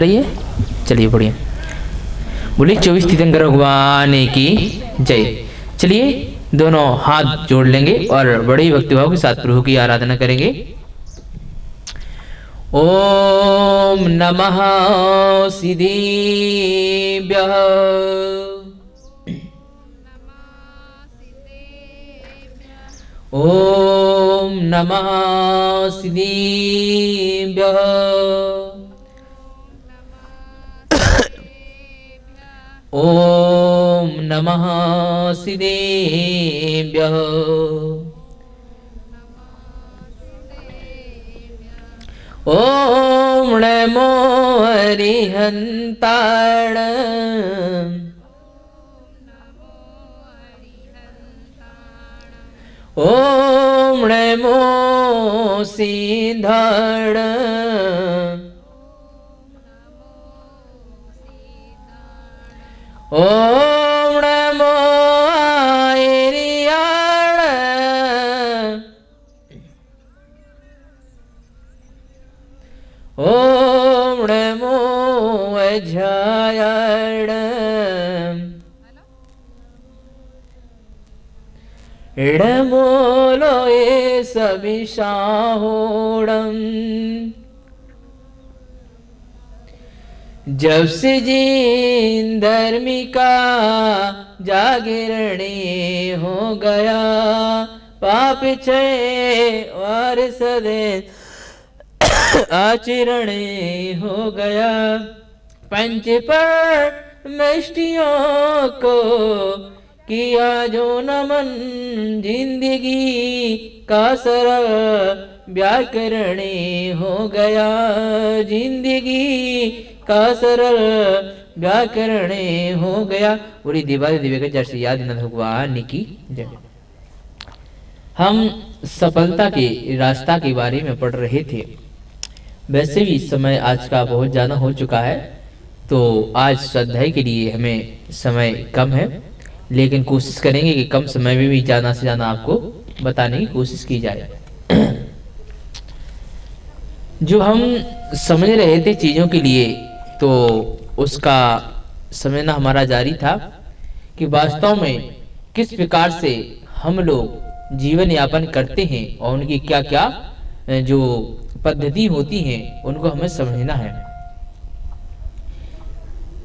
रही है। चलिए बढ़िया, बोलिए 24 तीर्थंकर भगवान की जय। चलिए दोनों हाथ जोड़ लेंगे और बड़ी भक्तिभाव के साथ प्रभु की आराधना करेंगे। ओम नमः सिद्धेभ्यः। ओम नमः सिद्धेभ्यः। ओम नमः सिद्धेभ्यः। ओम नमो हरिहन्ताण। ओम नमो सिद्धाण। ओम नमो आयर्याण। ओम नमो अजायण। नमो लोये सविशाहोणम्। जब से जीन धर्मिका जागरणे हो गया, पाप क्षय और सदे आचरणे हो गया। पंच परमेष्टियों को किया जो नमन, जिंदगी का सरल व्याकरणे हो गया। जिंदगी का सरल व्याकरणे हो गया। पूरी दिवाली दिव्य के जैसे याद न भगवान की जय। हम सफलता के रास्ता के बारे में पढ़ रहे थे। वैसे भी समय आज का बहुत ज्यादा हो चुका है, तो आज स्वाध्याय के लिए हमें समय कम है, लेकिन कोशिश करेंगे कि कम समय में भी ज्यादा से ज्यादा आपको बताने की कोशिश की जाए। जो हम समझ रहे थे चीजों के लिए, तो उसका समझना हमारा जारी था कि वास्तव में किस प्रकार से हम लोग जीवन यापन करते हैं और उनकी क्या क्या जो पद्धति होती हैं उनको हमें समझना है।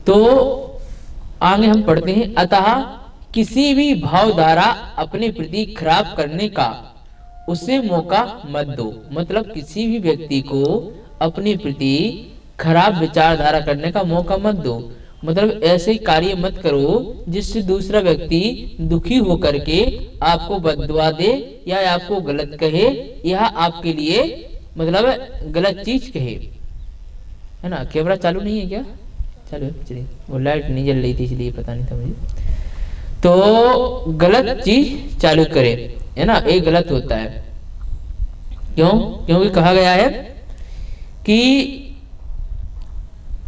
तो आगे हम पढ़ते हैं, अतः किसी भी भावधारा अपने प्रति खराब करने का उसे मौका मत दो। मतलब किसी भी व्यक्ति को अपने प्रति खराब विचारधारा करने का मौका मत दो। मतलब ऐसे कार्य मत करो जिससे दूसरा व्यक्ति दुखी होकर के आपको बददुआ दे या आपको गलत कहे या आपके लिए मतलब गलत चीज कहे, है ना। कैमरा चालू नहीं है क्या? चालू है, चलिए। वो लाइट नहीं जल रही थी इसलिए पता नहीं था मुझे। तो गलत चीज चालू करे, है ना, ये गलत होता है। क्यों? क्योंकि कहा गया है कि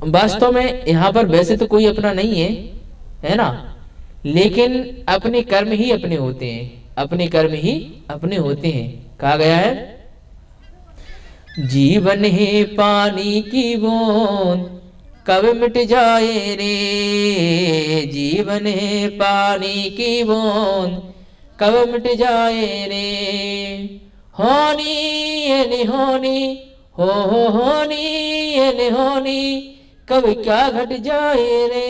वास्तव में यहाँ पर वैसे तो कोई अपना नहीं है ना, लेकिन अपने कर्म ही अपने होते हैं। अपने कर्म ही अपने होते हैं। कहा गया है, जीवन है पानी की बूंद कब मिट जाए रे। जीवन है पानी की बूंद कब मिट जाए रे। होनी ये नहीं होनी, हो होनी ये नहीं होनी, कब क्या घट जाए रे।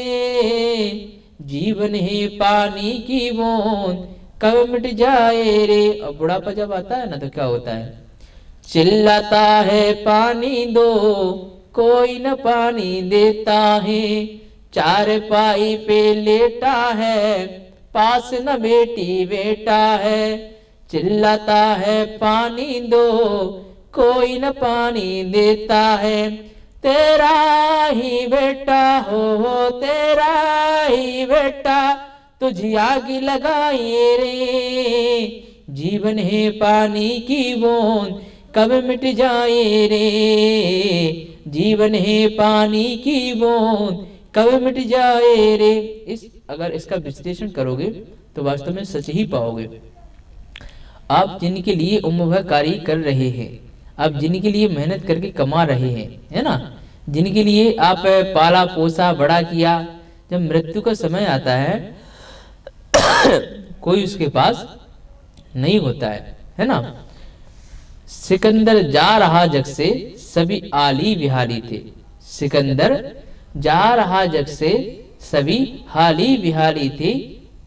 जीवन है पानी की बूंद कब मिट जाए रे। और बुढ़ापा जब आता है ना तो क्या होता है, चिल्लाता है पानी दो, कोई न पानी देता है। चार पाई पे लेटा है, पास न बेटी बेटा है। चिल्लाता है पानी दो, कोई न पानी देता है। तेरा ही बेटा हो तेरा ही बेटा, तुझी आग लगाए रे। जीवन है पानी की बूंद कब मिट जाए रे। जीवन है पानी की बूंद कब मिट जाए रे। अगर इसका विश्लेषण करोगे तो वास्तव में सच ही पाओगे। आप जिनके लिए उम्र भर कार्य कर रहे हैं, आप जिनके लिए मेहनत करके कमा रहे हैं, है ना, जिनके लिए आप पाला पोसा बड़ा किया, जब मृत्यु का समय आता है कोई उसके पास नहीं होता है ना। सिकंदर जा रहा जग से सभी आली विहाली थे, सिकंदर जा रहा जग से सभी हाली विहाली थी,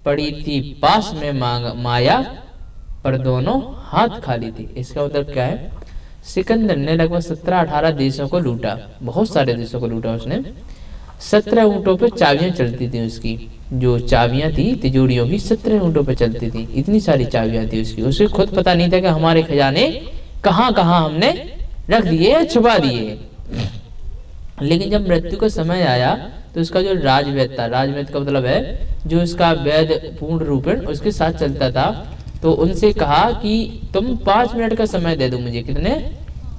पड़ी थी पास में माया पर दोनों हाथ खाली थी। इसका मतलब क्या है, सिकंदर ने लगभग 17-18 देशों को लूटा, बहुत सारे देशों को लूटा उसने। 17 ऊंटों पे चाबियां चलती थी उसकी, जो चाबियां थी तिजोरियों की 17 ऊंटों पे चलती थी, इतनी सारी चाबियां थी उसकी। उसे खुद पता नहीं था कि हमारे खजाने कहाँ कहाँ हमने रख दिए या छुपा दिए। लेकिन जब मृत्यु का समय आया तो उसका जो राजवैद था, राजवैद का मतलब है जो उसका वैद पूर्ण रूपेण उसके साथ चलता था, तो उनसे कहा कि तुम 5 मिनट का समय दे दो मुझे। कितने?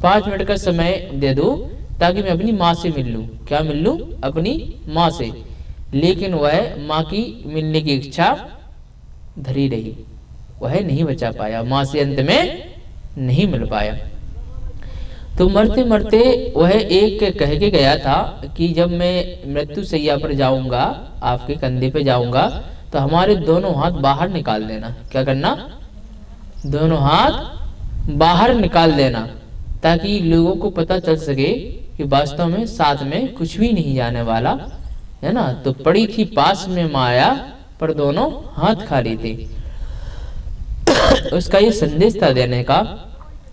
5 मिनट का समय दे दो ताकि मैं अपनी माँ से मिल लूं। क्या मिल लूं? अपनी माँ से। लेकिन वह माँ की मिलने की इच्छा धरी रही, वह नहीं बचा पाया, माँ से अंत में नहीं मिल पाया। तो मरते मरते वह एक कह के गया था कि जब मैं मृत्यु सैया पर जाऊंगा, आपके कंधे पे जाऊंगा, तो हमारे दोनों हाथ बाहर निकाल देना। क्या करना? दोनों हाथ बाहर निकाल देना, ताकि लोगों को पता चल सके कि वास्तव में साथ में कुछ भी नहीं जाने वाला है ना। तो पड़ी थी पास में माया पर दोनों हाथ खाली थे। उसका ये संदेश था देने का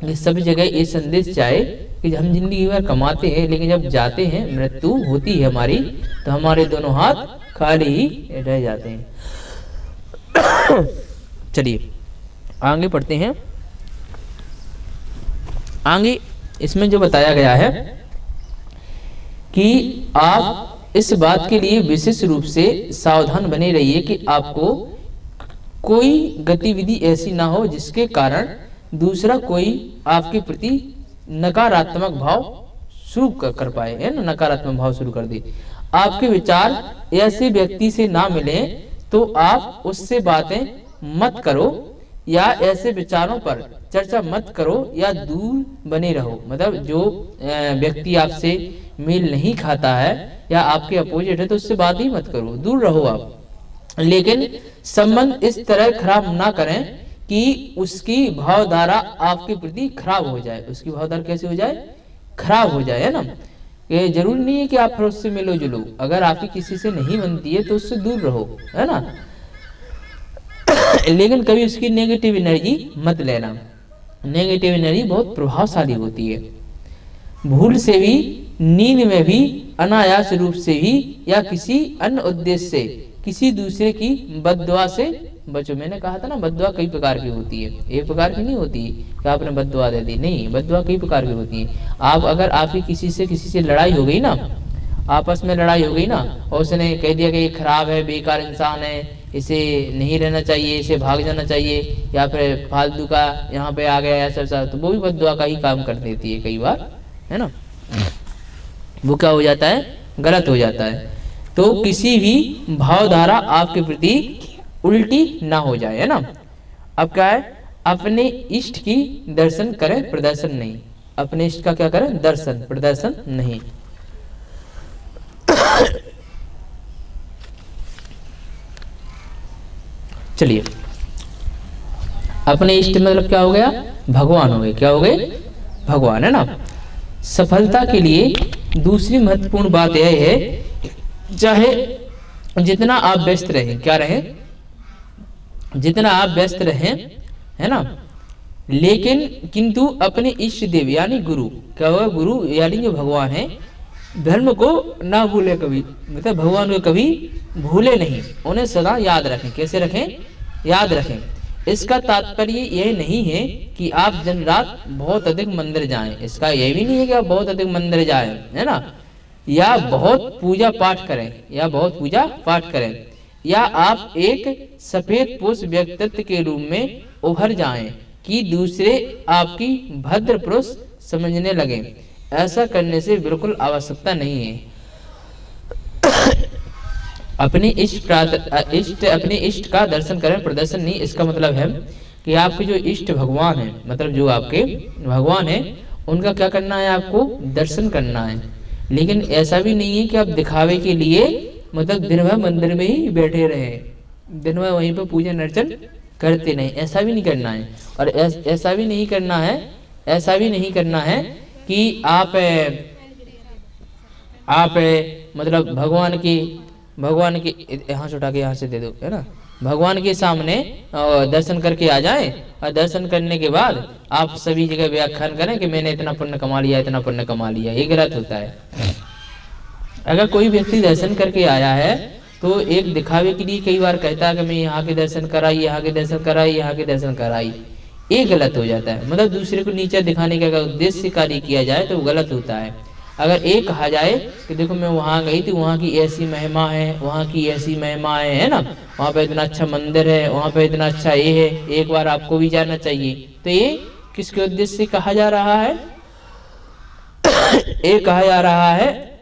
कि सभी जगह ये संदेश जाए कि हम जिंदगी भर कमाते हैं, लेकिन जब जाते हैं, मृत्यु होती है हमारी, तो हमारे दोनों हाथ खाली ही रह जाते हैं। चलिए आगे पढ़ते हैं। आगे इसमें जो बताया गया है कि आप इस बात के लिए विशेष रूप से सावधान बने रहिए कि आपको कोई गतिविधि ऐसी ना हो जिसके कारण दूसरा कोई आपके प्रति नकारात्मक भाव शुरू कर पाए, है ना, नकारात्मक भाव शुरू कर दे। आपके विचार ऐसे व्यक्ति से ना मिले तो आप उससे बातें मत करो या ऐसे विचारों पर चर्चा मत करो या दूर बने रहो। मतलब जो व्यक्ति आपसे मेल नहीं खाता है या आपके अपोजिट है तो उससे बात ही मत करो, दूर रहो आप। लेकिन संबंध इस तरह खराब ना करें कि उसकी भावधारा आपके प्रति खराब हो जाए। उसकी भावधारा कैसे हो जाए? खराब हो जाए, है ना। ये जरूरी नहीं है कि आप फिर उससे मिलो जुलो, अगर आपकी किसी से नहीं बनती है तो उससे दूर रहो, है ना। लेकिन कभी उसकी नेगेटिव एनर्जी मत लेना। नेगेटिव एनर्जी बहुत प्रभावशाली होती है। भूल से भी, नींद में भी, अनायास रूप से भी या किसी अन्य उद्देश्य से किसी दूसरे की बद्दुआ से बचो। मैंने कहा था ना, बद्दुआ कई प्रकार की होती है, एक प्रकार की नहीं होती कि आपने बद्दुआ दे दी, नहीं, बद्दुआ कई प्रकार की होती है। आप अगर आपकी किसी से लड़ाई हो गई ना, आपस में लड़ाई हो गई ना, और उसने कह दिया कि ये खराब है, बेकार इंसान है, इसे नहीं रहना चाहिए, इसे भाग जाना चाहिए, या फिर फालतू का यहाँ पे आ गया ऐसा, तो वो भी बद्दुआ का ही काम कर देती है कई बार, है ना। वो क्या हो जाता है? गलत हो जाता है। तो किसी भी भावधारा आपके प्रति उल्टी ना हो जाए, है ना। अब क्या है? अपने इष्ट की दर्शन करें, प्रदर्शन नहीं। अपने इष्ट का क्या करें? दर्शन, प्रदर्शन नहीं। चलिए, अपने इष्ट मतलब क्या हो गया? भगवान हो गए। क्या हो गए? भगवान, है ना। सफलता के लिए दूसरी महत्वपूर्ण बात यह है, चाहे जितना आप व्यस्त रहें, क्या रहें? जितना आप व्यस्त रहें, है ना, लेकिन किंतु अपने इष्ट देव यानी गुरु, क्या होगा? गुरु यानी जो भगवान है, धर्म को ना भूले कभी, मतलब भगवान को कभी भूले नहीं, उन्हें सदा याद रखें। कैसे रखें? याद रखें। इसका तात्पर्य यह नहीं है कि आप दिन रात बहुत अधिक मंदिर जाएं, इसका यह भी नहीं है कि आप बहुत अधिक मंदिर जाएं, है ना, या बहुत पूजा पाठ करें, या बहुत पूजा पाठ करें, या आप एक सफेद पोष व्यक्तित्व के रूप में उभर जाएं कि दूसरे आपकी भद्र पुरुष समझने लगे। ऐसा करने से बिल्कुल आवश्यकता नहीं है। अपने इष्ट का दर्शन करें, प्रदर्शन नहीं। इसका मतलब है कि आपके जो इष्ट भगवान है, मतलब जो आपके भगवान है, उनका क्या करना है? आपको दर्शन करना है। लेकिन ऐसा भी नहीं है कि आप दिखावे के लिए मतलब दिन भर मंदिर में ही बैठे रहे, दिन भर वहीं पर पूजन अर्चन करते नहीं, ऐसा भी नहीं करना है। और ऐसा भी नहीं करना है, ऐसा भी नहीं करना है कि आप मतलब भगवान की यहाँ से उठा के यहाँ से दे दो, है ना, भगवान के सामने दर्शन करके आ जाए और दर्शन करने के बाद आप सभी जगह व्याख्यान करें कि मैंने इतना पुण्य कमा लिया, इतना पुण्य कमा लिया। ये गलत होता है। अगर कोई व्यक्ति दर्शन करके आया है तो एक दिखावे के लिए कई बार कहता है कि मैं यहाँ के दर्शन कराई, यहाँ के दर्शन कराई, यहाँ के दर्शन कराई, ये गलत हो जाता है। मतलब दूसरे को नीचा दिखाने का अगर उद्देश्य से कार्य किया जाए तो गलत होता है। अगर एक कहा जाए कि देखो मैं वहाँ गई थी, वहाँ की ऐसी महिमा है, वहाँ की ऐसी महिमाएं है ना, वहाँ पे इतना अच्छा मंदिर है, वहाँ पे इतना अच्छा ये है, एक बार आपको भी जाना चाहिए, तो ये किसके उद्देश्य से कहा जा रहा है? ये कहा जा रहा है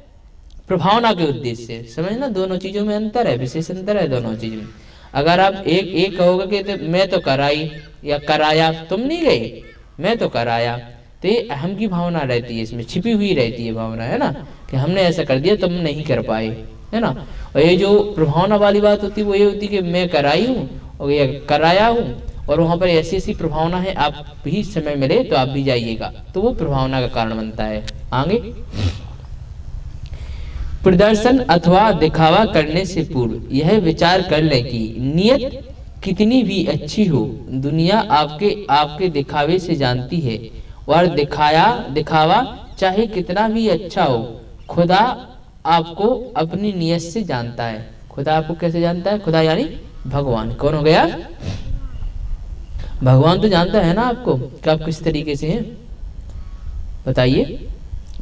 प्रभावना के उद्देश्य से। समझना, दोनों चीजों में अंतर है, विशेष अंतर है दोनों चीज में। अगर आप एक कहोगे कि मैं तो कराई या कराया, तुम नहीं गए, मैं तो कराया, तो ये अहम की भावना रहती है, इसमें छिपी हुई रहती है भावना, है ना, कि हमने ऐसा कर दिया तुम नहीं कर पाए, है ना। और ये जो प्रभावना वाली बात होती है वो ये होती है कि मैं कराई हूँ और ये कराया हूँ और वहाँ पर ऐसी ऐसी प्रभावना है, आप भी समय मिले तो आप भी जाइएगा, तो वो प्रभावना का कारण बनता है। आगे, प्रदर्शन अथवा दिखावा करने से पूर्व यह विचार कर लें कि नियत कितनी भी अच्छी हो, दुनिया आपके दिखावे से जानती है, और दिखावा चाहे कितना भी अच्छा हो, खुदा आपको अपनी नियत से जानता है। खुदा आपको कैसे जानता है? खुदा यानी भगवान। कौन हो गया? भगवान तो जानता है ना आपको कि आप किस तरीके से हैं, बताइए।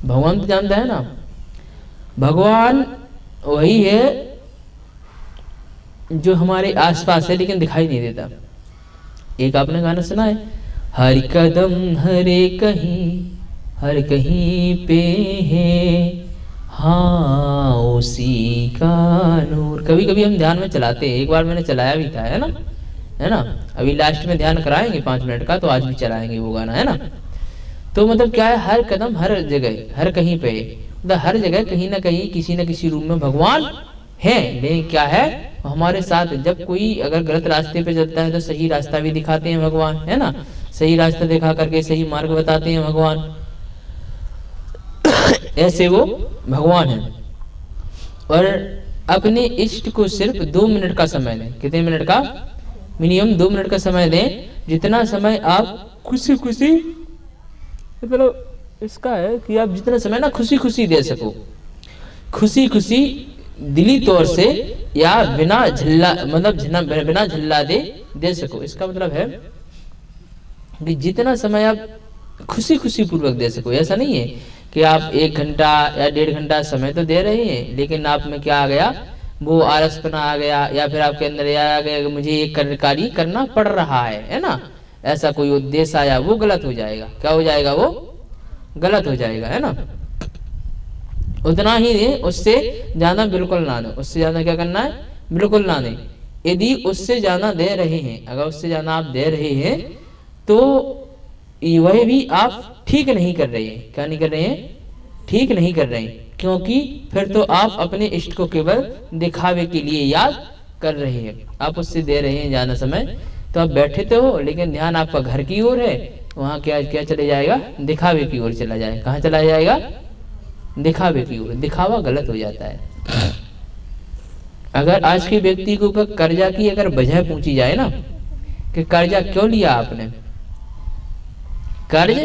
भगवान तो जानता है ना। भगवान वही है जो हमारे आसपास है लेकिन दिखाई नहीं देता। एक आपने गाना सुना है, हर कदम हर कहीं पे है, हाँ उसी का नूर। कभी कभी हम ध्यान में चलाते हैं, एक बार मैंने चलाया भी था, है ना। अभी लास्ट में ध्यान कराएंगे 5 मिनट का, तो आज भी चलाएंगे वो गाना, है ना। तो मतलब क्या है, हर कदम हर जगह हर कहीं पे, मतलब हर जगह कहीं ना कहीं किसी न किसी रूप में भगवान है। लेकिन क्या है, हमारे साथ जब कोई अगर गलत रास्ते पे चलता है तो सही रास्ता भी दिखाते हैं भगवान, है ना। सही रास्ता दिखा करके सही मार्ग बताते हैं भगवान। ऐसे वो भगवान है। और अपने इष्ट को सिर्फ 2 मिनट का समय दें। कितने मिनट का? मिनिमम 2 मिनट का समय दें। जितना समय आप खुशी मतलब इसका है कि आप जितना समय ना खुशी दे सको, खुशी दिली तौर से या बिना झल्ला मतलब बिना झल्ला दे सको। इसका मतलब है कि जितना समय आप खुशी पूर्वक दे सको। ऐसा नहीं है कि आप 1 घंटा या 1.5 घंटा समय तो दे रहे हैं, लेकिन आप में क्या आ गया, वो आलसपना आ गया, या फिर आपके अंदर यह आ गया कि मुझे ये कार्य करना पड़ रहा है ना, ऐसा कोई उद्देश्य आया, वो गलत हो जाएगा। क्या हो जाएगा? वो गलत हो जाएगा, है ना। उतना ही दे, उससे ज्यादा बिल्कुल ना दे। उससे ज्यादा क्या करना है? बिल्कुल ना दे। यदि उससे ज्यादा दे रहे हैं, अगर उससे ज्यादा आप दे रहे हैं तो वह भी आप ठीक नहीं कर रहे हैं। क्या नहीं कर रहे हैं? ठीक नहीं कर रहे हैं, क्योंकि फिर तो आप अपने इष्ट को केवल दिखावे के लिए याद कर रहे हैं। आप उससे दे रहे हैं ज्यादा समय, तो आप बैठे तो हो लेकिन ध्यान आपका घर की ओर है, वहां क्या चले जाएगा? दिखावे की ओर चला जाएगा। कहाँ चला जाएगा? दिखावे की ओर। दिखावा गलत हो जाता है। अगर आज के व्यक्ति के ऊपर कर्जा की अगर वजह पूछी जाए ना कि कर्जा क्यों लिया आपने, कर्ज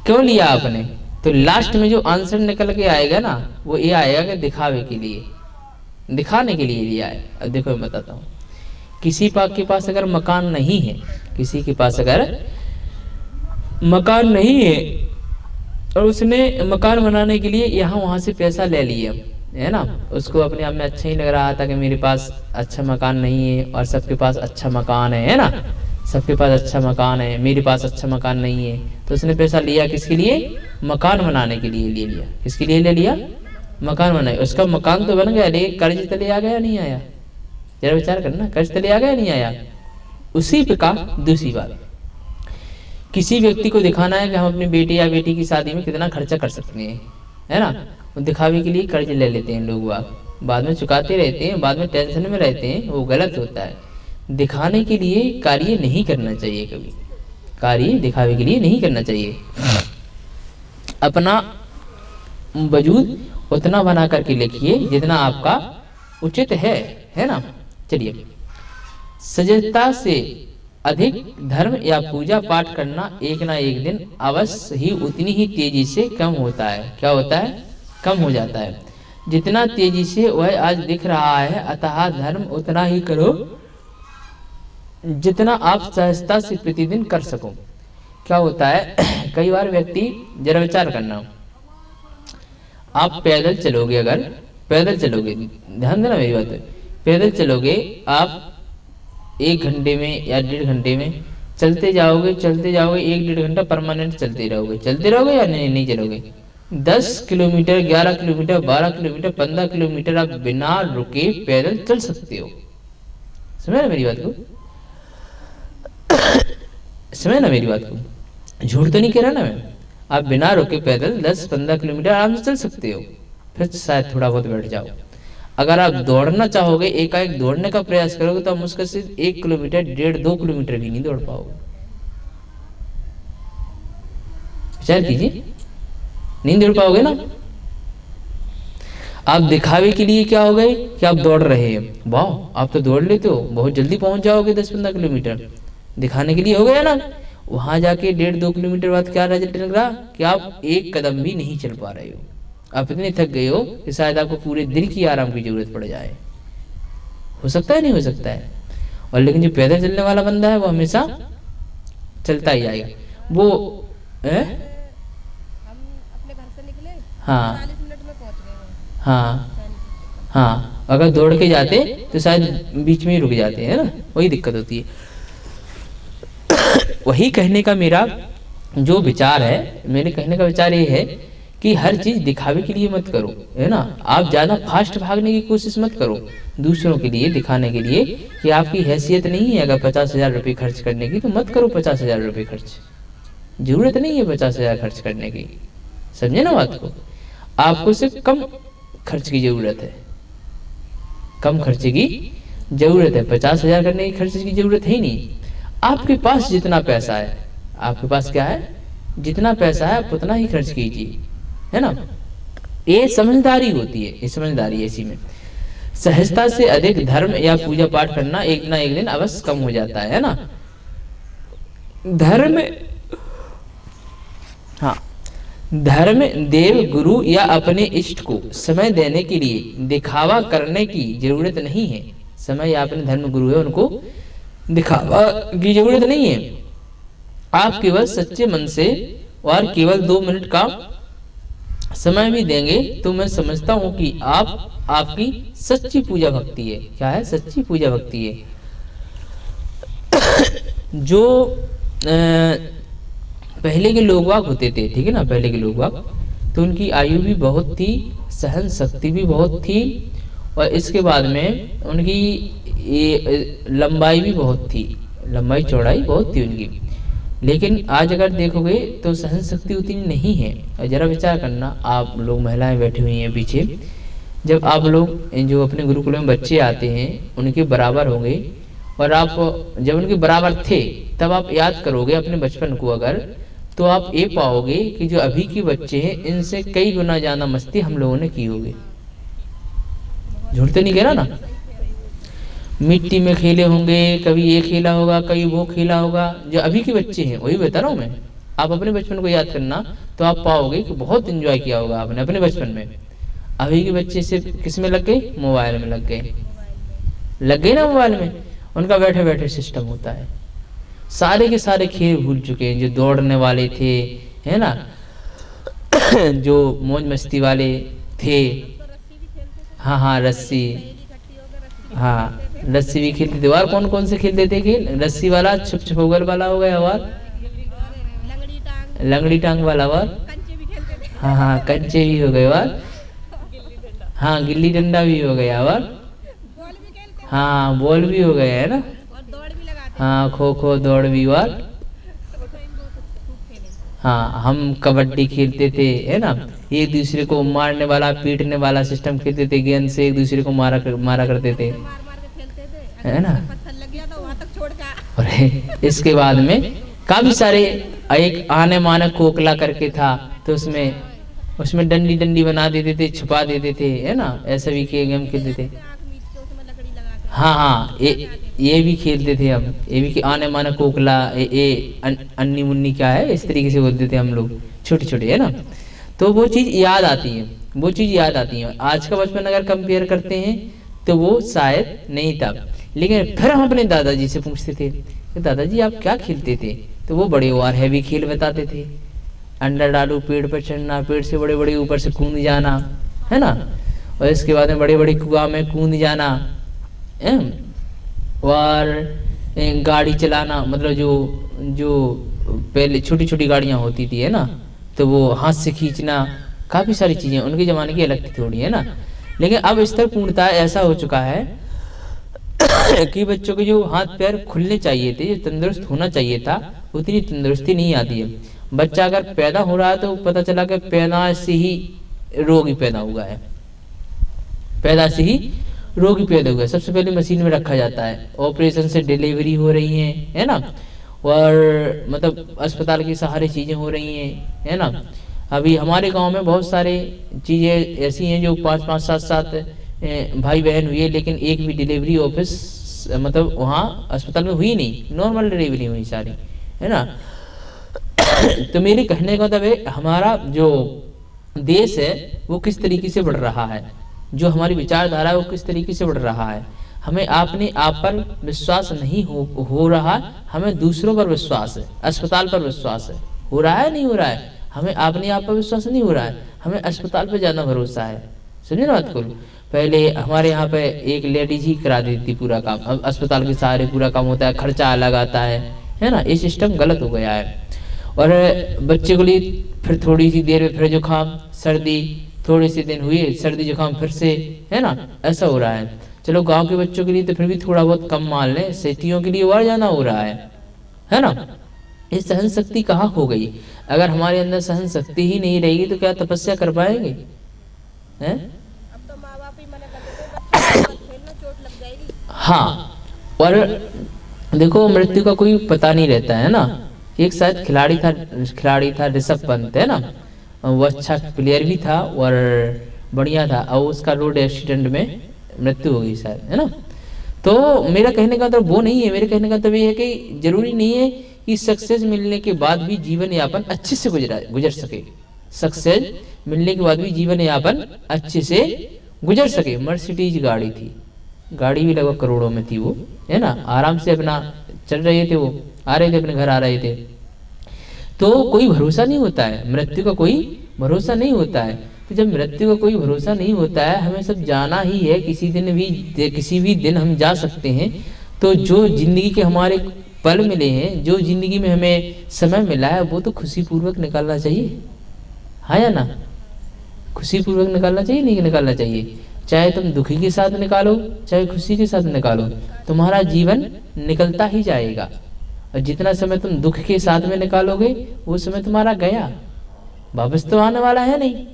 क्यों लिया आपने, तो लास्ट में जो आंसर निकल के आएगा ना वो ये आएगा कि दिखावे के लिए, दिखाने के लिए लिया है। अब देखो मैं बताता हूँ, किसी के पास अगर मकान नहीं है, किसी के पास अगर मकान नहीं है और उसने मकान बनाने के लिए यहाँ वहाँ से पैसा ले लिया, है ना, उसको अपने आप में अच्छा ही लग रहा था कि मेरे पास अच्छा मकान नहीं है और सबके पास अच्छा मकान है ना, सबके पास अच्छा मकान है, मेरे पास अच्छा मकान नहीं है, तो उसने पैसा लिया किसके लिए? मकान बनाने के लिए ले लिया। किसके लिए ले लिया? मकान बनाए। उसका मकान तो बन गया, लेकिन कर्ज तले आ गया नहीं आया? जरा विचार करना, कर्ज तले आ गया नहीं आया? उसी प्रकार दूसरी बात, किसी व्यक्ति को दिखाना है कि हम अपनी बेटी या बेटी की शादी में कितना खर्चा कर सकते हैं, है ना, वो दिखावे के लिए कर्ज ले लेते हैं लोग, बाद में चुकाते रहते हैं, बाद में टेंशन में रहते हैं, वो गलत होता है। दिखाने के लिए कार्य नहीं करना चाहिए, कभी कार्य दिखावे के लिए नहीं करना चाहिए। अपना वजूद उतना बना करके लिखिए जितना आपका उचित है ना। चलिए, सजगता से अधिक धर्म या पूजा पाठ करना एक ना एक दिन अवश्य ही उतनी ही तेजी से कम होता है। क्या होता है? कम हो जाता है। जितना तेजी से वह आज दिख रहा है, अतः धर्म उतना ही करो जितना आप सहजता से प्रतिदिन कर सको। क्या होता है, कई बार व्यक्ति, जरा विचार करना, आप पैदल चलोगे, अगर पैदल चलोगे, ध्यान देना मेरी बात पे, पैदल चलोगे आप 1 घंटे में या 1.5 घंटे में चलते जाओगे 1-1.5 घंटा परमानेंट चलते रहोगे या नहीं चलोगे? 10 किलोमीटर, 11 किलोमीटर, 12 किलोमीटर, 15 किलोमीटर आप बिना रुके पैदल चल सकते हो। समझ ना मेरी बात को? समझ ना मेरी बात को? झूठ तो नहीं कह रहा ना मैं। आप बिना रुके पैदल 10-15 किलोमीटर आराम से चल सकते हो, फिर शायद थोड़ा बहुत बैठ जाओ। अगर आप दौड़ना चाहोगे, एकाएक दौड़ने का प्रयास करोगे, तो आप मुश्किल से 1 किलोमीटर, 1.5-2 किलोमीटर भी नहीं दौड़ पाओगे। विचार कीजिए, नहीं दौड़ पाओगे ना। आप दिखावे के लिए क्या हो गए कि आप दौड़ रहे हैं, वाह आप तो दौड़ लेते हो, बहुत जल्दी पहुंच जाओगे 10-15 किलोमीटर, दिखाने के लिए हो गया ना। वहां जाके 1.5-2 किलोमीटर बाद क्या रिजल्ट निकला कि आप 1 कदम भी नहीं चल पा रहे हो। आप इतने थक गए हो कि शायद आपको पूरे दिन की आराम की जरूरत पड़ जाए। हो सकता है, नहीं हो सकता है? और लेकिन जो पैदल चलने वाला बंदा है वो हमेशा चलता ही जाएगा। वो हम अपने घर से निकले, हाँ 40 मिनट में पहुंच गए। हाँ, अगर दौड़ के जाते तो शायद बीच में ही रुक जाते हैं ना, वही दिक्कत होती है। वही कहने का मेरा जो विचार है, मेरे कहने का विचार ये है कि हर चीज दिखावे के लिए मत करो, है ना। आप ज्यादा फास्ट भागने की कोशिश मत करो दूसरों के लिए दिखाने के लिए कि आपकी हैसियत नहीं है अगर 50,000 रुपये खर्च करने की, तो मत करो 50,000 रुपये खर्च। जरूरत नहीं है 50,000 खर्च करने की, समझे ना बात को। आपको सिर्फ कम खर्च की जरूरत है, कम खर्च की जरूरत है। 50,000 करने की खर्च की जरूरत है ही नहीं। आपके पास जितना पैसा है, आपके पास क्या है, जितना पैसा है आप उतना ही खर्च कीजिए, है ना। ये समझदारी होती है, ये समझदारी ऐसी में। सहजता से अधिक धर्म या पूजा पाठ करना एक ना एक दिन अवश्य कम हो जाता है ना। धर्म, हाँ, धर्म, देव, गुरु या अपने इष्ट को समय देने के लिए दिखावा करने की जरूरत नहीं है। समय या अपने धर्म गुरु है उनको दिखावा की जरूरत नहीं है। आप केवल सच्चे मन से और केवल 2 मिनट का समय भी देंगे तो मैं समझता हूं कि आपकी सच्ची पूजा भक्ति है। क्या है? सच्ची पूजा भक्ति है। जो पहले के लोग वाग होते थे, ठीक है ना, पहले के लोग वाग, तो उनकी आयु भी बहुत थी, सहन शक्ति भी बहुत थी, और इसके बाद में उनकी ये लंबाई भी बहुत थी, लंबाई चौड़ाई बहुत थी उनकी। लेकिन आज अगर देखोगे तो सहन शक्ति उतनी नहीं है। और जरा विचार करना, आप लोग महिलाएं बैठी हुई हैं पीछे, जब आप लोग जो अपने गुरुकुल में बच्चे आते हैं उनके बराबर होंगे, और आप जब उनके बराबर थे तब आप याद करोगे अपने बचपन को, अगर तो आप ये पाओगे कि जो अभी के बच्चे हैं इनसे कई गुना ज्यादा मस्ती हम लोगों ने की होगी। झूठ तो नहीं कह रहा ना। मिट्टी में खेले होंगे, कभी ये खेला होगा, कभी वो खेला होगा। जो अभी के बच्चे हैं वही बता रहा हूँ मैं, आप अपने बचपन को याद करना तो आप पाओगे कि बहुत एंजॉय किया होगा आपने अपने बचपन में। अभी के बच्चे से किस में लग गए? मोबाइल में लग गए, लग गए ना मोबाइल में। उनका बैठे बैठे सिस्टम होता है, सारे के सारे खेल भूल चुके हैं। जो दौड़ने वाले थे, है ना, जो मौज मस्ती वाले थे, हाँ रस्सी, हाँ रस्सी भी खेलते थे। और कौन कौन से खेलते थे खेल? रस्सी वाला, छुप छुपौगल वाला हो गया, और लंगड़ी टांग वाला, और हाँ कंचे भी हो गए, और हाँ गिल्ली डंडा भी हो गया, और हाँ बॉल भी हो गया, है ना, हाँ खो खो दौड़ भी, और हाँ हम कबड्डी खेलते थे, है ना। एक दूसरे को मारने वाला पीटने वाला सिस्टम खेलते थे, गेंद से एक दूसरे को मारा करते थे, मार मार के खेलते थे, है ना। पत्थर लग गया तो वहां तक छोड़ का। और इसके बाद में काफी सारे, एक आने माने कोकला करके था, तो उसमें डंडी बना देते थे, छुपा देते थे, है ना। ऐसा भी गेम खेलते थे। आँख मीच के उसमें लकड़ी लगा के हाँ, ये भी खेलते थे हम। ये भी आने माने कोकला, अन्नी मुन्नी क्या है, इस तरीके से बोलते थे हम लोग, छोटे छोटे, है ना। तो वो चीज़ याद आती है। आज का बचपन अगर कंपेयर करते हैं तो वो शायद नहीं था। लेकिन फिर हम अपने दादाजी से पूछते थे कि दादाजी आप क्या खेलते थे, तो वो बड़े और हैवी खेल बताते थे। अंडा डालू, पेड़ पर चढ़ना, पेड़ से बड़े बड़े ऊपर से कूद जाना, है ना। और इसके बाद में बड़े बड़े कुआं में कूद जाना, और गाड़ी चलाना, मतलब जो पहले छोटी छोटी गाड़ियां होती थी, है ना, तो वो हाथ से खींचना, काफी सारी चीजें उनके जमाने की अलग थी थोड़ी, है ना। लेकिन अब स्तर पूर्णतः ऐसा हो चुका है कि बच्चों के जो हाथ पैर खुलने चाहिए थे, जो तंदुरुस्त होना चाहिए था, उतनी तंदुरुस्ती नहीं आती है। बच्चा अगर पैदा हो रहा है तो पता चला कि पैदा से ही रोगी पैदा हुआ है, सबसे पहले मशीन में रखा जाता है, ऑपरेशन से डिलीवरी हो रही है ना। और मतलब अस्पताल की सारी चीजें हो रही हैं, है ना। अभी हमारे गांव में बहुत सारे चीजें ऐसी हैं जो 5-5, 7-7 भाई बहन हुए, लेकिन एक भी डिलीवरी ऑफिस मतलब वहाँ अस्पताल में हुई नहीं, नॉर्मल डिलीवरी हुई सारी, है ना। तो मेरे कहने का मतलब है, हमारा जो देश है वो किस तरीके से बढ़ रहा है, जो हमारी विचारधारा है वो किस तरीके से बढ़ रहा है। हमें अपने आप पर विश्वास नहीं हो रहा, हमें दूसरों पर विश्वास है, अस्पताल पर विश्वास है। हो रहा है नहीं हो रहा है, हमें अपने आप पर विश्वास नहीं हो रहा है, हमें अस्पताल पर ज्यादा भरोसा है। समझे ना बात को। पहले हमारे यहाँ पे एक लेडीज ही करा देती थी पूरा काम, अब अस्पताल के सहारे पूरा काम होता है, खर्चा अलग आता है ना। ये सिस्टम गलत हो गया है। और बच्चे को लिए फिर थोड़ी सी देर में फिर जुकाम सर्दी, थोड़े से दिन हुए सर्दी जुकाम फिर से, है ना, ऐसा हो रहा है। चलो गांव के बच्चों के लिए तो फिर भी थोड़ा बहुत कम मान लें, सिटियों के लिए और ज्यादा हो रहा है ना। ये सहन शक्ति कहाँ खो गई। अगर हमारे अंदर सहन शक्ति ही नहीं रहेगी तो क्या तपस्या कर पाएंगे, हैं? अब तो माँ बाप ही मना कर देते हैं, बच्चे मत खेलना, चोट लग जाएगी। हाँ, और देखो मृत्यु का कोई पता नहीं रहता है ना। एक शायद खिलाड़ी था ऋषभ पंत, है ना, वो अच्छा प्लेयर भी था और बढ़िया था, और उसका रोड एक्सीडेंट में मृत्यु हो गई शायद, है ना। तो मेरा कहने का मतलब वो नहीं है, मेरे कहने का मतलब ये है कि जरूरी नहीं है कि सक्सेस मिलने के बाद भी जीवन यापन अच्छे से गुजर सके। सक्सेस मिलने के बाद भी जीवन यापन अच्छे से गुजर सके। मर्सिडीज गाड़ी थी, गाड़ी भी लगभग करोड़ों में थी वो, है ना। आराम से अपना चल रहे थे, वो आ रहे थे, अपने घर आ रहे थे। तो कोई भरोसा नहीं होता है, मृत्यु का कोई भरोसा नहीं होता है। तो जब मृत्यु का कोई भरोसा नहीं होता है, हमें सब जाना ही है, किसी भी दिन हम जा सकते हैं। तो जो जिंदगी के हमारे पल मिले हैं, जो जिंदगी में हमें समय मिला है, वो तो खुशी पूर्वक निकालना चाहिए, हाँ या ना। खुशी पूर्वक निकालना चाहिए, नहीं निकालना चाहिए। चाहे तुम दुखी के साथ निकालो, चाहे खुशी के साथ निकालो, तुम्हारा जीवन निकलता ही जाएगा। और जितना समय तुम दुख के साथ में निकालोगे, वो समय तुम्हारा गया, वापस तो आने वाला है नहीं।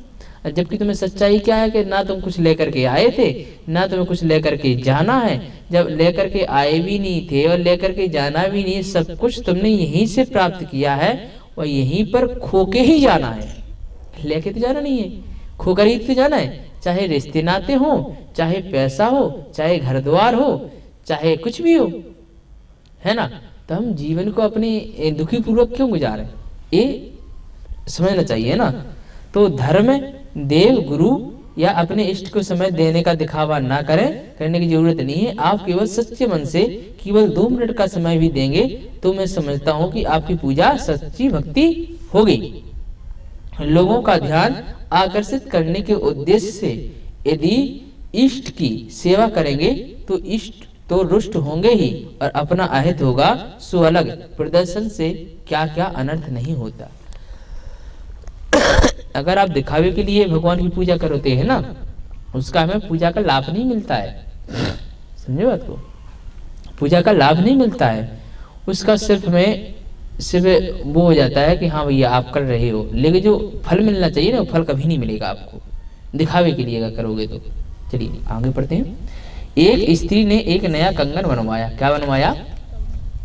जबकि तुम्हें सच्चाई क्या है कि ना तुम कुछ लेकर के आए थे, ना तुम्हें कुछ लेकर के जाना है। जब लेकर के आए भी नहीं थे और लेकर के जाना भी नहीं, सब कुछ तुमने यहीं से प्राप्त किया है और यहीं पर खो के ही जाना है। लेके तो जाना नहीं है, खोकर ही तो जाना है। चाहे रिश्ते नाते हो, चाहे पैसा हो, चाहे घर द्वार हो, चाहे कुछ भी हो, है ना। तो हम जीवन को अपने दुखी पूर्वक क्यों गुजारें, ये समझना चाहिए ना। तो धर्म, देव, गुरु या अपने इष्ट को समय देने का दिखावा ना करें, करने की जरूरत नहीं है। आप केवल सच्चे मन से केवल 2 मिनट का समय भी देंगे तो मैं समझता हूँ कि आपकी पूजा सच्ची भक्ति होगी। लोगों का ध्यान आकर्षित करने के उद्देश्य से यदि इष्ट की सेवा करेंगे तो इष्ट तो रुष्ट होंगे ही, और अपना अहित होगा सो अलग। प्रदर्शन से क्या क्या अनर्थ नहीं होता। अगर आप दिखावे के लिए भगवान की पूजा करते हैं ना, उसका हमें पूजा का लाभ नहीं मिलता है, समझे बात को। पूजा का लाभ नहीं मिलता है, उसका सिर्फ हमें सिर्फ वो हो जाता है कि हाँ भैया आप कर रहे हो, लेकिन जो फल मिलना चाहिए ना वो फल कभी नहीं मिलेगा आपको, दिखावे के लिए अगर करोगे तो। चलिए आगे पढ़ते हैं। एक स्त्री ने एक नया कंगन बनवाया। क्या बनवाया?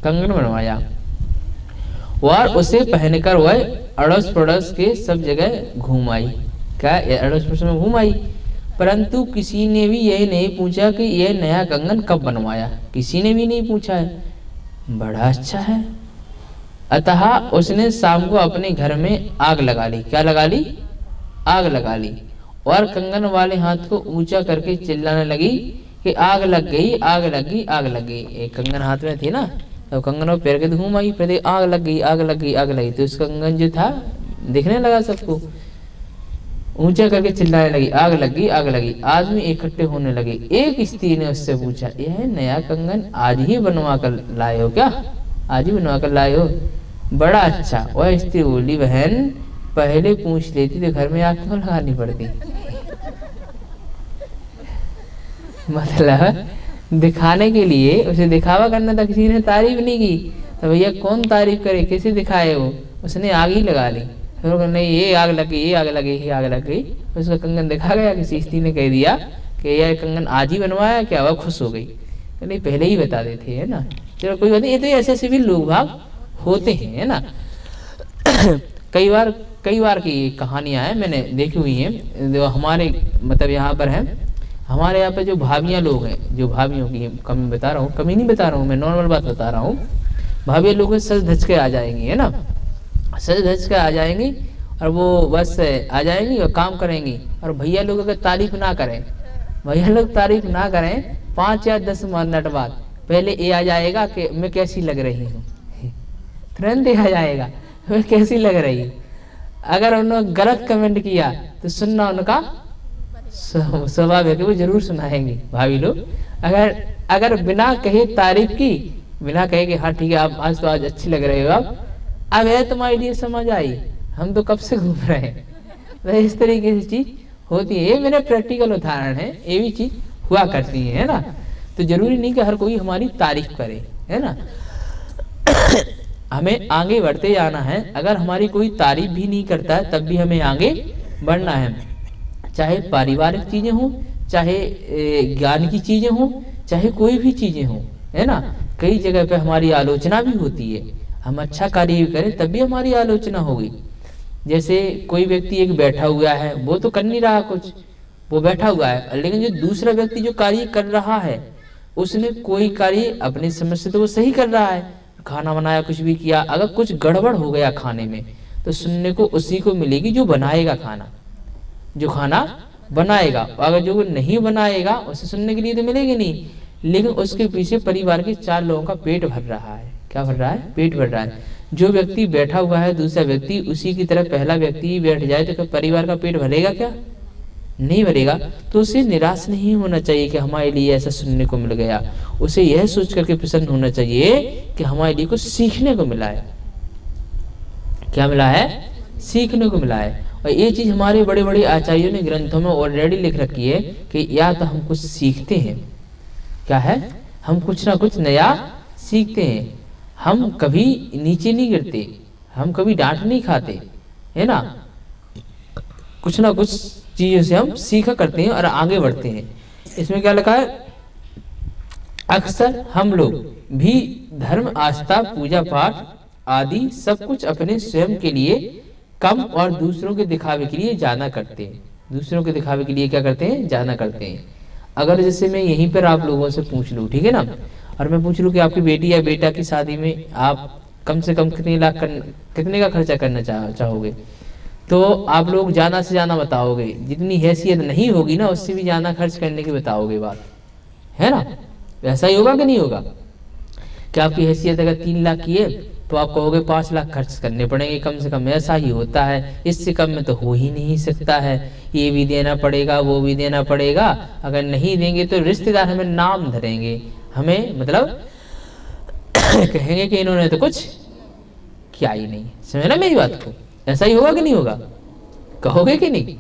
कंगन बनवाया। और उसे पहनकर वह अड़ोस पड़ोस के सब जगह घूम आई। क्या? अड़ोस पड़ोस में घूम आई। परंतु किसी ने भी यह नहीं पूछा कि यह नया कंगन कब बनवाया। किसी ने भी नहीं पूछा है। बड़ा अच्छा है। अतः उसने शाम को अपने घर में आग लगा ली। क्या लगा ली? आग लगा ली। और कंगन वाले हाथ को ऊंचा करके चिल्लाने लगी कि आग लग गई, आग लग गई, आग लग गई। एक कंगन हाथ में थी ना, तो कंगन वो पैर के घूम आई, फिर आग लग गई, आग लग गई, आग लगी। तो उस कंगन जो था दिखने लगा सबको, ऊंचा करके चिल्लाने लगी, आग लग गई, आग लगी। आदमी इकट्ठे होने लगे। एक स्त्री ने उससे पूछा, यह नया कंगन आज ही बनवा कर लाए हो क्या? आज ही बनवा कर लाए हो? बड़ा अच्छा। वह स्त्री बोली, बहन पहले पूछ लेती तो घर में आग क्यों लगानी पड़ती। मतलब दिखाने के लिए, उसे दिखावा करना था, किसी ने तारीफ नहीं की तो भैया कौन तारीफ करे, कैसे दिखाए वो? उसने आग ही लगा ली। फिर नहीं ये आग लग गई, ये आग लग गई, ये आग लग गई। उसका कंगन देखा गया। किसी स्त्री ने कह दिया कि यह कंगन आज ही बनवाया क्या? वह खुश हो गई। नहीं पहले ही बता देते है ना। चलो कोई बात नहीं, ये तो ऐसे ऐसे भी लोग भाग होते हैं, है ना। कई बार की कहानियां हैं, मैंने देखी हुई हैं। जो हमारे मतलब यहाँ पर है, हमारे यहाँ पे जो भाभियाँ लोग हैं, जो भाभियों की कमी बता रहा हूँ, कमी नहीं बता रहा हूँ मैं, नॉर्मल बात बता रहा हूँ। भाभियाँ लोग सज धज के आ जाएंगी, है ना, सज धज के आ जाएंगी और वो बस आ जाएंगी और काम करेंगी। और भैया लोग अगर तारीफ ना करें, भैया लोग तारीफ ना करें, 5 या 10 मिनट बाद पहले ये आ जाएगा कि मैं कैसी लग रही हूँ। तुरंत ये आ जाएगा मैं कैसी लग रही हूँ। अगर उन्होंने गलत कमेंट किया तो सुनना उनका स्वभाव है कि वो जरूर सुनाएंगे भाभी लोग। अगर बिना कहे तारीफ की, बिना कहे कि हाँ ठीक है आप आज तो आज अच्छी लग रहे हो आप, अब है तुम्हारे लिए समझ आई, हम तो कब से घूम रहे हैं। तो इस तरीके से चीज होती है। ये मेरा प्रैक्टिकल उदाहरण है, ये भी चीज हुआ करती है ना। तो जरूरी नहीं कि हर कोई हमारी तारीफ करे, है ना। हमें आगे बढ़ते जाना है। अगर हमारी कोई तारीफ भी नहीं करता है तब भी हमें आगे बढ़ना है। चाहे पारिवारिक चीजें हों, चाहे ज्ञान की चीजें हों, चाहे कोई भी चीजें हों, है ना। कई जगह पे हमारी आलोचना भी होती है। हम अच्छा कार्य करें तब भी हमारी आलोचना होगी। जैसे कोई व्यक्ति एक बैठा हुआ है, वो तो कर नहीं रहा कुछ, वो बैठा हुआ है, लेकिन जो दूसरा व्यक्ति जो कार्य कर रहा है उसने कोई कार्य अपनी समझ से तो वो सही कर रहा है, खाना बनाया, कुछ भी किया। अगर कुछ गड़बड़ हो गया खाने में तो सुनने को उसी को मिलेगी जो बनाएगा खाना, जो खाना बनाएगा। अगर जो नहीं बनाएगा उसे सुनने के लिए तो मिलेगी नहीं। लेकिन उसके पीछे परिवार के 4 लोगों का पेट भर रहा है। क्या भर रहा है? पेट भर रहा है। जो व्यक्ति बैठा हुआ है, दूसरा व्यक्ति उसी की तरह पहला व्यक्ति बैठ जाए तो परिवार का पेट भरेगा क्या? नहीं भरेगा। तो उसे निराश नहीं होना चाहिए कि हमारे लिए ऐसा सुनने को मिल गया। उसे यह सोच करके प्रसन्न होना चाहिए कि हमारे लिए कुछ सीखने को मिला है। क्या मिला है? सीखने को मिला है। और ये चीज हमारे बड़े बड़े आचार्यों ने ग्रंथों में ऑलरेडी लिख रखी है कि या तो हम कुछ सीखते हैं, क्या है, हम कुछ ना कुछ नया सीखते हैं। हम कभी नीचे नहीं गिरते, हम कभी डांट नहीं खाते, है ना। कुछ ना कुछ चीजों से हम सीखा करते हैं और आगे बढ़ते हैं। इसमें क्या लिखा है? अक्सर हम लोग भी धर्म, आस्था, पूजा पाठ आदि सब कुछ अपने स्वयं के लिए कम और दूसरों के दिखावे के लिए ज्यादा करते हैं। दूसरों के दिखावे के लिए क्या करते हैं? ज्यादा करते हैं। अगर जैसे मैं यहीं पर आप लोगों से पूछ लूं, ठीक है ना, और मैं पूछ लूं कि आपकी बेटी या बेटा की शादी में आप कम से कम कितने का खर्चा करना चाहोगे, तो आप लोग ज्यादा से ज्यादा बताओगे। जितनी हैसियत नहीं होगी ना उससे भी ज्यादा खर्च करने की बताओगे बात, है ना। ऐसा ही होगा कि नहीं होगा? क्या आपकी हैसियत अगर 3 लाख की है तो आप कहोगे 5 लाख खर्च करने पड़ेंगे कम से कम। ऐसा ही होता है, इससे कम में तो हो ही नहीं सकता है। ये भी देना पड़ेगा, वो भी देना पड़ेगा। अगर नहीं देंगे तो रिश्तेदार हमें नाम धरेंगे, हमें मतलब कहेंगे कि इन्होंने तो कुछ किया ही नहीं। समझना मेरी बात को? ऐसा ही होगा कि नहीं होगा? कहोगे कि नहीं?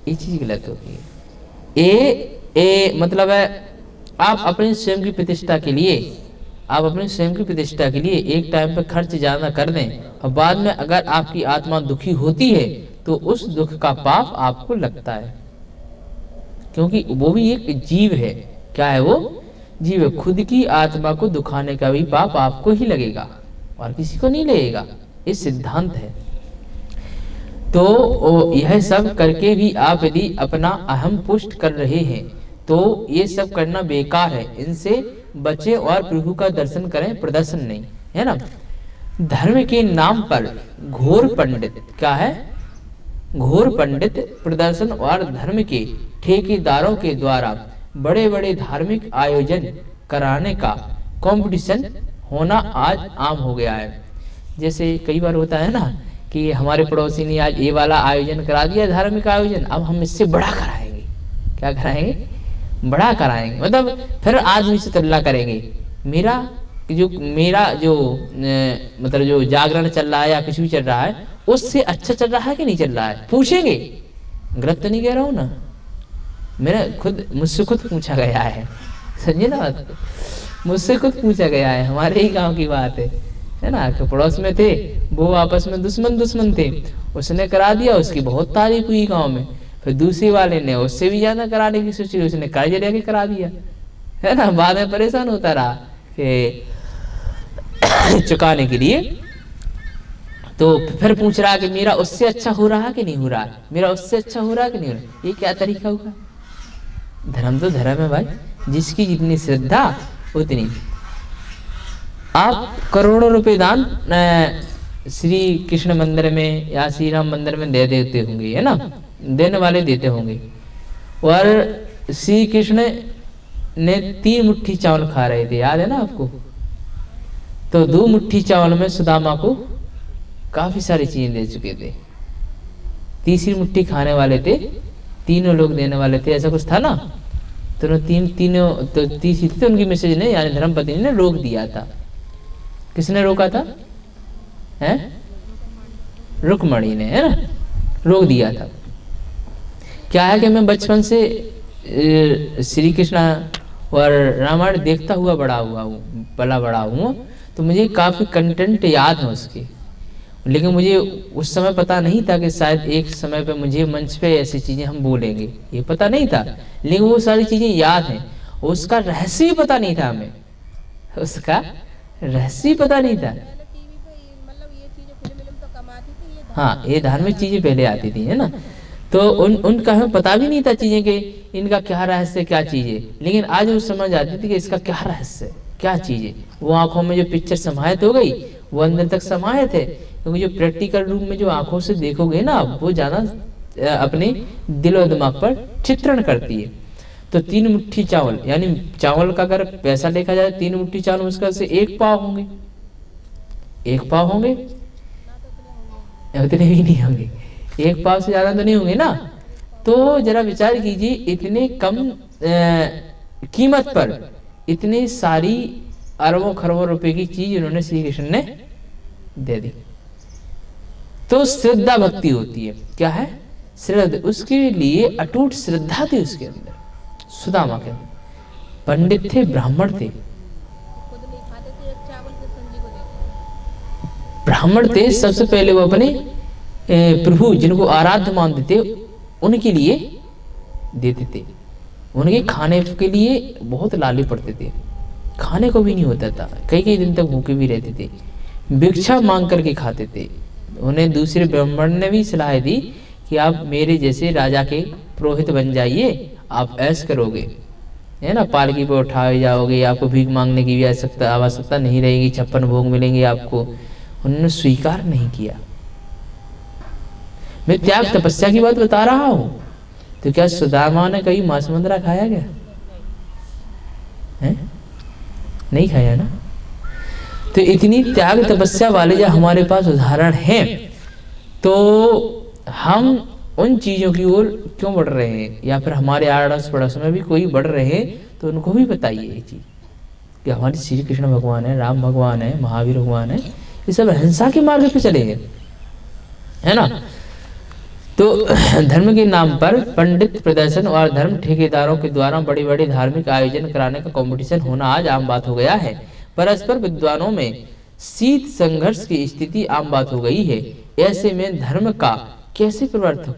ये चीज गलत होगी। ये मतलब है आप अपने स्वयं की प्रतिष्ठा के लिए आप अपने स्वयं की प्रतिष्ठा के लिए एक टाइम पर खर्च ज्यादा कर दें और बाद में अगर आपकी आत्मा दुखी होती है तो उस दुख का पाप आपको लगता है, क्योंकि वो भी एक जीव है। क्या है वो? जीव है। खुद की आत्मा को दुखाने का भी पाप आपको ही लगेगा और किसी को नहीं लगेगा, ये सिद्धांत है। तो यह सब करके भी आप यदि अपना अहम पुष्ट कर रहे हैं तो ये सब करना बेकार है, इनसे बचे और प्रभु का दर्शन करें, प्रदर्शन नहीं, है ना। धर्म के नाम पर घोर पंडित, क्या है? घोर पंडित प्रदर्शन और धर्म के ठेकेदारों के द्वारा बड़े बड़े धार्मिक आयोजन कराने का कंपटीशन होना आज आम हो गया है। जैसे कई बार होता है ना कि हमारे पड़ोसी ने आज ये वाला आयोजन करा दिया, धार्मिक आयोजन, अब हम इससे बड़ा कराएंगे। क्या कराएंगे? बड़ा कराएंगे, मतलब फिर आदमी से तुलना करेंगे। मेरा जो मतलब जो जागरण चल रहा है या कुछ भी चल रहा है उससे अच्छा चल रहा है कि नहीं चल रहा है, पूछेंगे। गलत तो नहीं कह रहा हूँ ना, मुझसे खुद पूछा गया है, समझे ना बात? मुझसे खुद पूछा गया है, हमारे ही गांव की बात है ना। कि पड़ोस में थे, वो आपस में दुश्मन थे, उसने करा दिया, उसकी बहुत तारीफ हुई गांव में। फिर दूसरे वाले ने उससे भी ज्यादा कराने की सोची, उसने कर्ज लेके करा दिया, है ना। बाद में परेशान होता रहा कि चुकाने के लिए। तो फिर पूछ रहा कि मेरा उससे अच्छा हो रहा कि नहीं हो रहा, मेरा उससे अच्छा हो रहा कि नहीं हो रहा। ये क्या तरीका हुआ? धर्म तो धर्म है भाई, जिसकी जितनी श्रद्धा उतनी। आप करोड़ों रुपए दान श्री कृष्ण मंदिर में या श्री राम मंदिर में दे देते होंगे, है ना, देने वाले देते होंगे। और श्री कृष्ण ने 3 मुट्ठी चावल खा रहे थे, याद है ना आपको। तो 2 मुट्ठी चावल में सुदामा को काफी सारी चीजें दे चुके थे। तीसरी मुट्ठी खाने वाले थे, तीनों लोग देने वाले थे, ऐसा कुछ था ना। तो तीनों तो तीसरी थी, उनकी मिसेज ने यानी धर्मपत्नी ने रोक दिया था। किसने रोका था? हैं? रुक्मणी ने, है ना, रोक दिया था। क्या है कि मैं बचपन से श्री कृष्ण और रामायण देखता हुआ बड़ा हुआ, तो मुझे काफी कंटेंट याद है उसके। लेकिन मुझे उस समय पता नहीं था कि शायद एक समय पे मुझे मंच पे ऐसी चीजें हम बोलेंगे, ये पता नहीं था। लेकिन वो सारी चीजें याद हैं, उसका रहस्य ही पता नहीं था हमें, उसका रहस्य पता नहीं था। टीवी पे मतलब ये चीजें फिल्म तो कम आती थी, ये हाँ, ये धार्मिक चीजें पहले आती थी, है ना। तो उनका हमें पता भी नहीं था चीजें के इनका क्या रहस्य, क्या चीज है। लेकिन आज वो समझ आती थी कि इसका क्या रहस्य, क्या चीज है। वो आंखों में जो पिक्चर समाहित हो गई वो अंदर तक समाहित है, क्योंकि जो प्रैक्टिकल रूप में जो आंखों से देखोगे ना वो ज्यादा अपने दिल और दिमाग पर चित्रण करती है। तो 3 मुट्ठी चावल, यानी चावल का अगर पैसा देखा जाए 3 मुट्ठी चावल उसका से 1 पाव होंगे, 1 पाव होंगे, उतने भी नहीं होंगे, 1 पाव से ज्यादा तो नहीं होंगे ना। तो जरा विचार कीजिए, इतने कम कीमत पर इतनी सारी अरबों खरबों रुपए की चीज उन्होंने श्री कृष्ण ने दे दी। तो श्रद्धा भक्ति होती है, क्या है? श्रद्धा, उसके लिए अटूट श्रद्धा थी उसके अंदर, सुदामा के अंदर। पंडित थे, ब्राह्मण थे, खुद नहीं खाते थे, एक चावल के संजी को देते। ब्राह्मण थे। सबसे पहले वो अपने प्रभु जिनको आराध्य मानते थे उनके लिए देते थे, उनके खाने के लिए बहुत लाले पड़ते थे, खाने को भी नहीं होता था, कई दिन तक भूखे भी रहते थे, भिक्षा मांग करके खाते थे। उन्हें दूसरे ब्राह्मण ने भी सलाह दी कि आप मेरे जैसे राजा के पुरोहित बन जाइए, आप ऐश करोगे, है ना, पालकी पर उठाए जाओगे, आपको भीख मांगने की भी आवश्यकता नहीं रहेगी, 56 भोग मिलेंगे आपको। उन्होंने स्वीकार नहीं किया। मैं त्याग तपस्या की बात बता रहा हूं। तो क्या सुदामा ने कहीं मांस मंदरा खाया क्या? है? नहीं खाया ना। तो इतनी त्याग तपस्या वाले जब हमारे पास उदाहरण हैं, तो हम उन चीजों की ओर क्यों बढ़ रहे हैं? या फिर हमारे आस पड़ोस में भी कोई बढ़ रहे हैं तो उनको भी बताइए ये चीज कि हमारे श्री कृष्ण भगवान है, राम भगवान है, महावीर भगवान है, ये सब अहिंसा के मार्ग पे चले हैं, है ना। तो धर्म के नाम पर पंडित प्रदर्शन और धर्म ठेकेदारों के द्वारा बड़ी बड़ी धार्मिक आयोजन कराने का कंपटीशन होना आज आम बात हो गया है। परस्पर विद्वानों में शीत संघर्ष की स्थिति आम बात हो गई है। ऐसे में धर्म का कैसे प्रवर्तक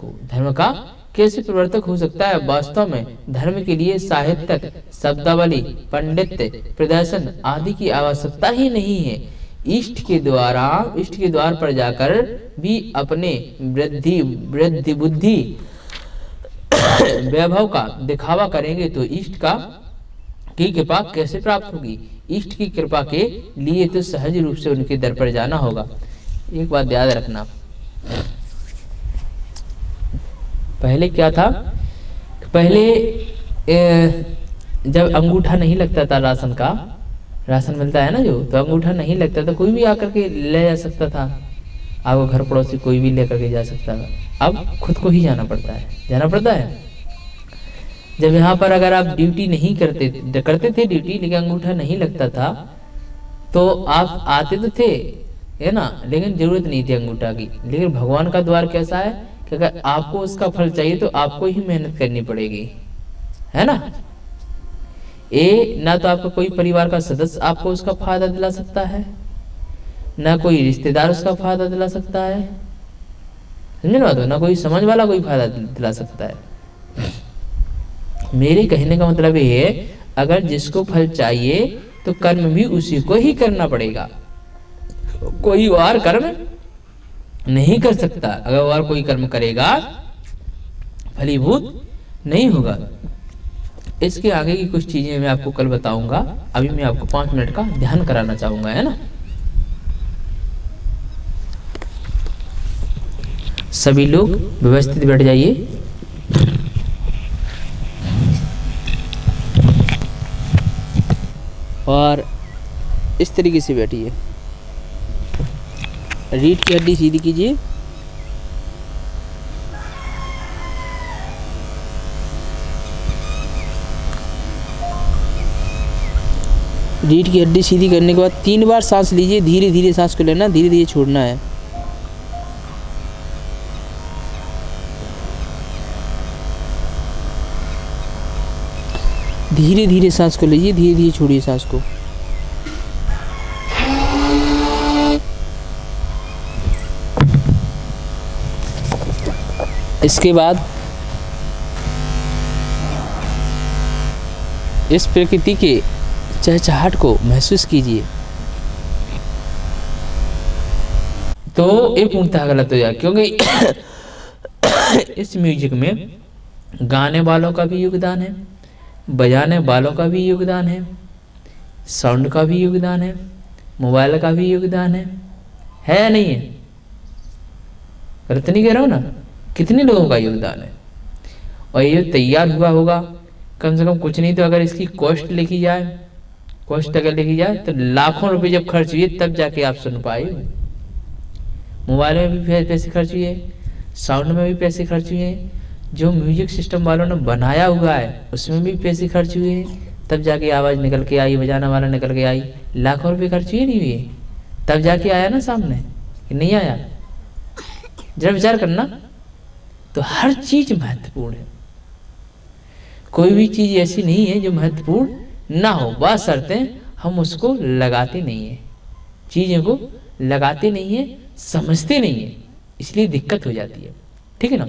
हो सकता है? वास्तव में धर्म के लिए साहित्यक, शब्दावली, पंडित्य, प्रदर्शन आदि की आवश्यकता ही नहीं है। इष्ट के द्वार पर जाकर भी अपने वृद्धि बुद्धि वैभव का दिखावा करेंगे तो इष्ट की कृपा कैसे प्राप्त होगी? इष्ट की कृपा के लिए तो सहज रूप से उनके दर पर जाना होगा। एक बात याद रखना, पहले क्या था, पहले जब अंगूठा नहीं लगता था, राशन मिलता है ना जो, तो अंगूठा नहीं लगता था, कोई भी आकर के ले जा सकता था, आपको घर पड़ोसी कोई भी लेकर के जा सकता था। अब खुद को ही जाना पड़ता है। जब यहाँ पर अगर आप ड्यूटी नहीं करते थे ड्यूटी, लेकिन अंगूठा नहीं लगता था, तो आप आते तो थे, है ना, लेकिन जरूरत नहीं थी अंगूठा की। लेकिन भगवान का द्वार कैसा है कि अगर आपको उसका फल चाहिए तो आपको ही मेहनत करनी पड़ेगी, है ना। ना तो आपका कोई परिवार का सदस्य आपको उसका फायदा दिला सकता है, ना कोई रिश्तेदार उसका फायदा दिला सकता है, समझे ना, तो ना कोई समझ वाला कोई फायदा दिला सकता है। मेरे कहने का मतलब ये है, अगर जिसको फल चाहिए तो कर्म भी उसी को ही करना पड़ेगा, कोई और कर्म नहीं कर सकता। अगर और कोई कर्म करेगा फलीभूत नहीं होगा। इसके आगे की कुछ चीजें मैं आपको कल बताऊंगा, अभी मैं आपको 5 मिनट का ध्यान कराना चाहूंगा, है ना। सभी लोग व्यवस्थित बैठ जाइए। और इस तरीके से बैठिए, रीढ़ की हड्डी सीधी कीजिए, रीढ़ की हड्डी सीधी करने के बाद 3 बार सांस लीजिए। धीरे धीरे सांस को लेना, धीरे धीरे छोड़ना है। धीरे धीरे सांस को लीजिए, धीरे धीरे छोड़िए सांस को। इसके बाद इस प्रकृति के चहचहाहट को महसूस कीजिए। तो ये पूर्णतः गलत हो जाए, क्योंकि इस म्यूजिक में गाने वालों का भी योगदान है, बजाने वालों का भी योगदान है, साउंड का भी योगदान है, मोबाइल का भी योगदान है या नहीं है? गलत नहीं कह रहा हूँ ना? कितने लोगों का योगदान है। और ये तैयार हुआ होगा, कम से कम कुछ नहीं तो अगर इसकी कॉस्ट लिखी जाए, तो लाखों रुपए जब खर्च हुए तब जाके आप सुन पाए। मोबाइल में भी पैसे खर्च हुए, साउंड में भी पैसे खर्च हुए, जो म्यूजिक सिस्टम वालों ने बनाया हुआ है उसमें भी पैसे खर्च हुए, तब जाके आवाज़ निकल के आई, बजाना वाला निकल के आई। लाखों रुपए खर्च हुए नहीं हुए, तब जाके आया ना सामने, कि नहीं आया? जरा विचार करना। तो हर चीज महत्वपूर्ण है, कोई भी चीज ऐसी नहीं है जो महत्वपूर्ण ना हो, बशर्ते हम उसको लगाते नहीं है, चीज़ों को लगाते नहीं है, समझते नहीं है, इसलिए दिक्कत हो जाती है। ठीक है ना।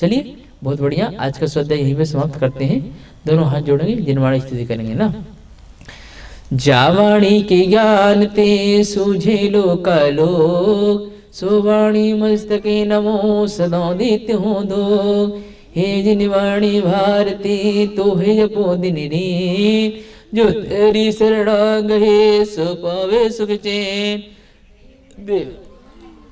चलिए बहुत बढ़िया, आज का स्वाध्याय यहीं पे समाप्त करते हैं। दोनों हाथ जोड़ेंगे, जिनवाणी स्तुति करेंगे ना। जावाणी के ज्ञान ते सूझे लोक, सोवाणी मस्तके नमो सदा देते हो दो। हे जिनवाणी भारती तो हे जपो दिन रे, जो तेरी शरणा गए सो पावे सुख चैन।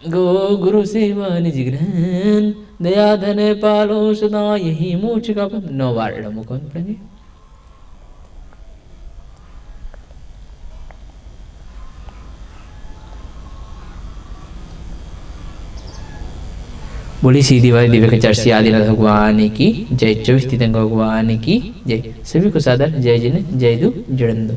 गो गुरु सेवा निज ग्रहण, दया धन पालो सदा यही मोक्ष का। 9 बार नमो कौन पढ़ेंगे? बोली सीधी वाली दिव्य के चर्ची आदिनाथ भगवान की जय। 24 तीर्थंकर भगवान की जय। सभी को सादर जय जिन जय दु जड़ंदो।